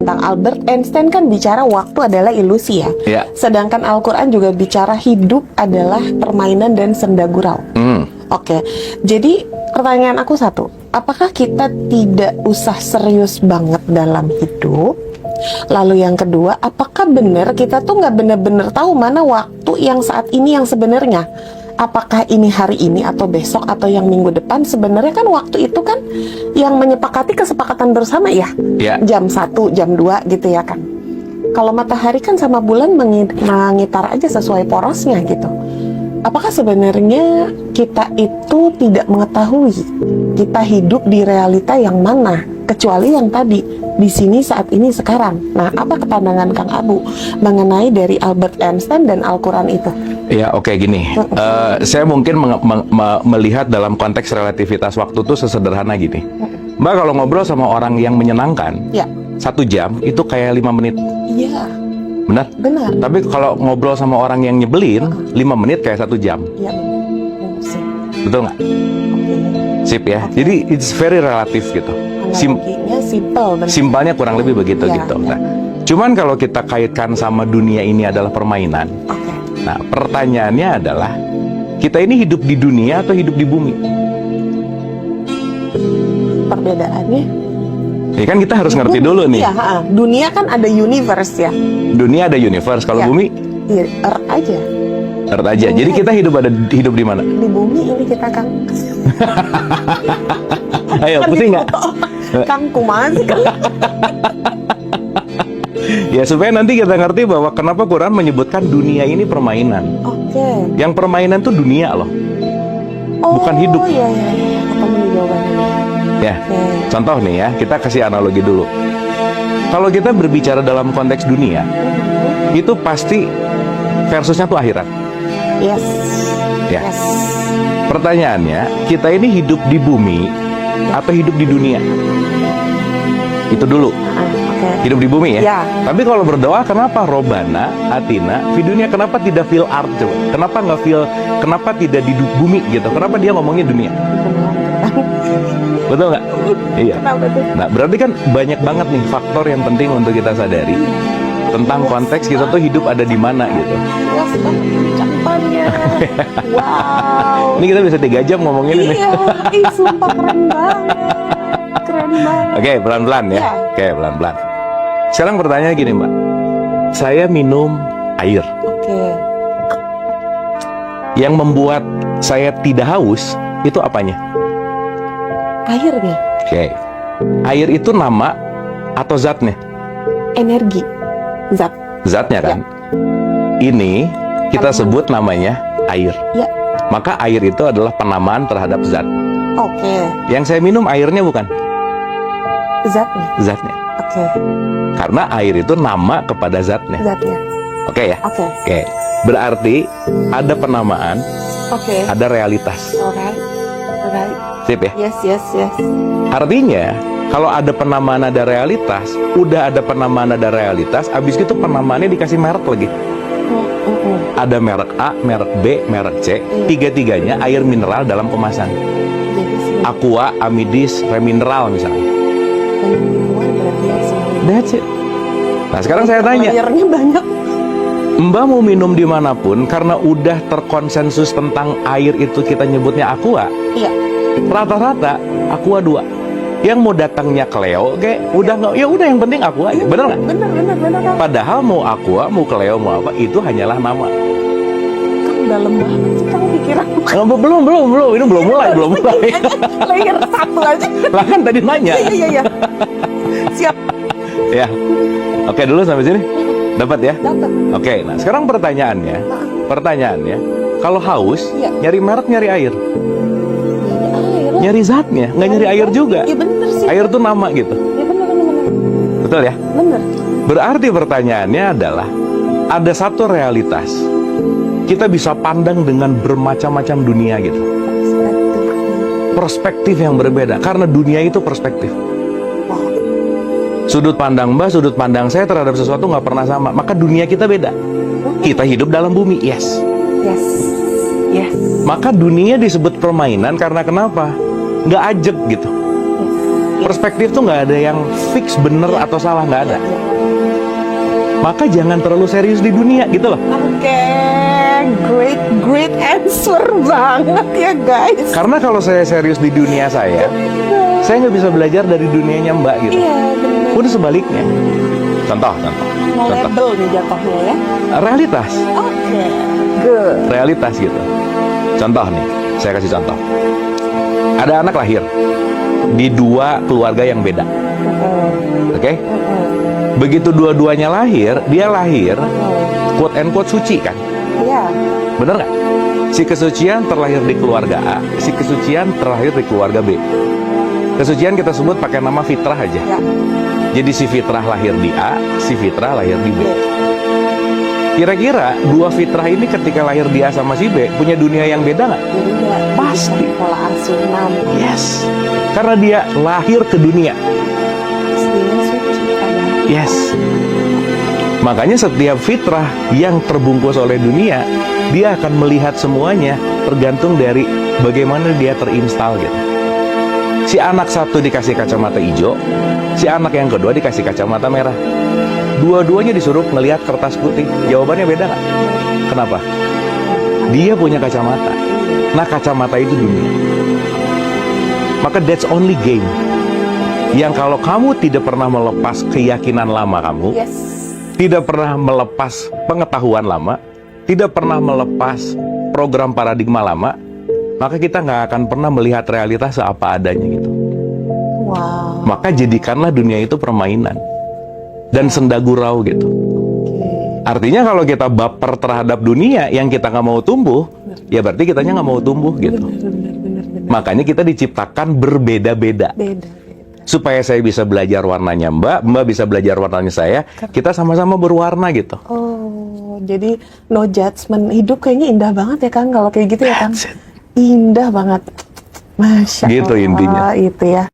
Bang Albert Einstein kan bicara waktu adalah ilusi ya. Ya. Sedangkan Al-Quran juga bicara hidup adalah permainan dan senda gurau. Oke, jadi pertanyaan aku satu, apakah kita tidak usah serius banget dalam hidup? Lalu yang kedua, apakah benar kita tuh nggak benar-benar tahu mana waktu yang saat ini yang sebenarnya? Apakah ini hari ini atau besok atau yang minggu depan? Sebenarnya kan waktu itu kan yang menyepakati kesepakatan bersama ya. Jam 1, jam 2 gitu ya kan. Kalau matahari kan sama bulan mengitar aja sesuai porosnya gitu. Apakah sebenarnya kita itu tidak mengetahui kita hidup di realita yang mana, kecuali yang tadi di sini saat ini sekarang. Nah, apa pandangan Kang Abu mengenai dari Albert Einstein dan Al-Quran itu? Ya, oke, gini. Saya mungkin melihat dalam konteks relativitas waktu itu sesederhana gini. Mbak kalau ngobrol sama orang yang menyenangkan, 1 jam itu kayak 5 menit. Iya. Benar? Benar. Tapi kalau ngobrol sama orang yang nyebelin, 5 menit kayak 1 jam. Iya. Betul nggak? Sip ya. Jadi it's very relatif gitu. Analoginya simple. Simpelnya kurang lebih begitu gitu. Nah, cuman kalau kita kaitkan sama dunia ini adalah permainan. Nah, pertanyaannya adalah kita ini hidup di dunia atau hidup di bumi? Perbedaannya? Ya kan kita harus ngerti dulu nih. Iya, dunia kan ada universe ya. Dunia ada universe. Kalau bumi? Earth aja. Earth aja. Jadi kita hidup di mana? Di bumi ini kita Kang. Ayo, putih nggak? Kang kumaha sih Kang? Ya supaya nanti kita ngerti bahwa kenapa Quran menyebutkan dunia ini permainan. Yang permainan tuh dunia loh, bukan hidup. Iya. Ketemu nih jawabannya. Ya, contoh nih ya, kita kasih analogi dulu. Kalau kita berbicara dalam konteks dunia, itu pasti versusnya tuh akhirat. Yes. Ya. Pertanyaannya, kita ini hidup di bumi atau hidup di dunia? Itu dulu. Hidup di bumi ya. Tapi kalau berdoa, kenapa Robana Atina di dunia? Kenapa tidak fil art coba? Kenapa nggak fil? Kenapa tidak di bumi gitu? Kenapa dia ngomongnya dunia? Betul nggak? Iya. Nah, berarti kan banyak banget nih faktor yang penting untuk kita sadari tentang konteks kita tuh hidup ada di mana gitu. Luas banget ini catatannya. Wow. Ini kita bisa 3 jam ngomongin ini. Iya, sumpah keren banget. Keren banget. Oke, pelan-pelan ya. Oke, pelan-pelan. Sekarang pertanyaannya gini, Mbak. Saya minum air. Yang membuat saya tidak haus itu apanya? Airnya. Air itu nama atau zatnya? Energi. Zat. Zatnya kan? Ini kita sebut namanya air. Maka air itu adalah penamaan terhadap zat. Yang saya minum airnya bukan? Zatnya. Karena air itu nama kepada zatnya. Oke ya? Berarti ada penamaan, ada realitas. Sip ya? Yes. Artinya kalau ada penamaan ada realitas, udah ada penamaan ada realitas, abis itu penamaannya dikasih merek lagi. Ada merek A, merek B, merek C, tiga-tiganya air mineral dalam kemasan. Aqua, Amidis, Remineral misalnya. That's it. Nah sekarang saya tanya, airnya banyak. Mbak mau minum dimanapun karena udah terkonsensus tentang air itu kita nyebutnya Aqua. Rata-rata Aqua 2. Yang mau datangnya Cleo, udah nggak, ya udah yang penting Aqua aja, bener nggak? Bener. Padahal mau Aqua, mau Cleo, mau apa itu hanyalah nama. Kang dalam banget sih Kang pikiran. Belum, ini belum mulai. Layer 1 aja. Lah kan tadi nanya. Iya. Siap. Ya, oke dulu sampai sini. Dapat ya? Dapat. Oke, nah sekarang pertanyaannya, kalau haus, nyari merek, nyari air. Nyari zatnya, nggak nyari air juga. Iya bener sih. Air tuh nama gitu. Iya bener. Betul ya? Bener. Berarti pertanyaannya adalah ada satu realitas. Kita bisa pandang dengan bermacam-macam dunia gitu. Perspektif yang berbeda, karena dunia itu perspektif. Sudut pandang Mbak, sudut pandang saya terhadap sesuatu nggak pernah sama. Maka dunia kita beda. Kita hidup dalam bumi, yes. Maka dunia disebut permainan karena kenapa? Nggak ajeg gitu. Perspektif tuh nggak ada yang fix bener atau salah, nggak ada. Maka jangan terlalu serius di dunia gitu loh. Oke, great answer banget ya guys. Karena kalau saya serius di dunia saya nggak bisa belajar dari dunianya Mbak gitu. Iya benar. Udah sebaliknya. Contoh. Label nih jatuhnya ya. Realitas. Oke, good. Realitas gitu. Contoh nih, saya kasih contoh. Ada anak lahir di dua keluarga yang beda. Oke? Begitu dua-duanya lahir, dia lahir quote and quote suci kan? Iya. Bener nggak? Si kesucian terlahir di keluarga A, si kesucian terlahir di keluarga B. Kesucian kita sebut pakai nama fitrah aja. Ya. Jadi si fitrah lahir di A, si fitrah lahir di B. Kira-kira dua fitrah ini ketika lahir di A sama si B punya dunia yang beda nggak? Beda. Pasti. Pola asuh Yes. Karena dia lahir ke dunia. pastinya suci padahal. Yes. Makanya setiap fitrah yang terbungkus oleh dunia, dia akan melihat semuanya tergantung dari bagaimana dia terinstal gitu. Si anak satu dikasih kacamata hijau, si anak yang kedua dikasih kacamata merah. Dua-duanya disuruh ngelihat kertas putih. Jawabannya beda nggak? Kenapa? Dia punya kacamata. Nah, kacamata itu dunia. Maka that's only game. Yang kalau kamu tidak pernah melepas keyakinan lama kamu, Yes. tidak pernah melepas pengetahuan lama, tidak pernah melepas program paradigma lama, maka kita nggak akan pernah melihat realitas seapa adanya gitu. Wow. Maka jadikanlah dunia itu permainan dan senda gurau gitu. Artinya kalau kita baper terhadap dunia yang kita nggak mau tumbuh, ya berarti kitanya nggak mau tumbuh gitu. Benar. Makanya kita diciptakan berbeda-beda. Beda. Supaya saya bisa belajar warnanya Mbak bisa belajar warnanya saya, kita sama-sama berwarna gitu. Oh, jadi no judgment. Hidup kayaknya indah banget ya Kang kalau kayak gitu ya Kang. That's it. Indah banget. Masya Gitu Allah, intinya. itu ya.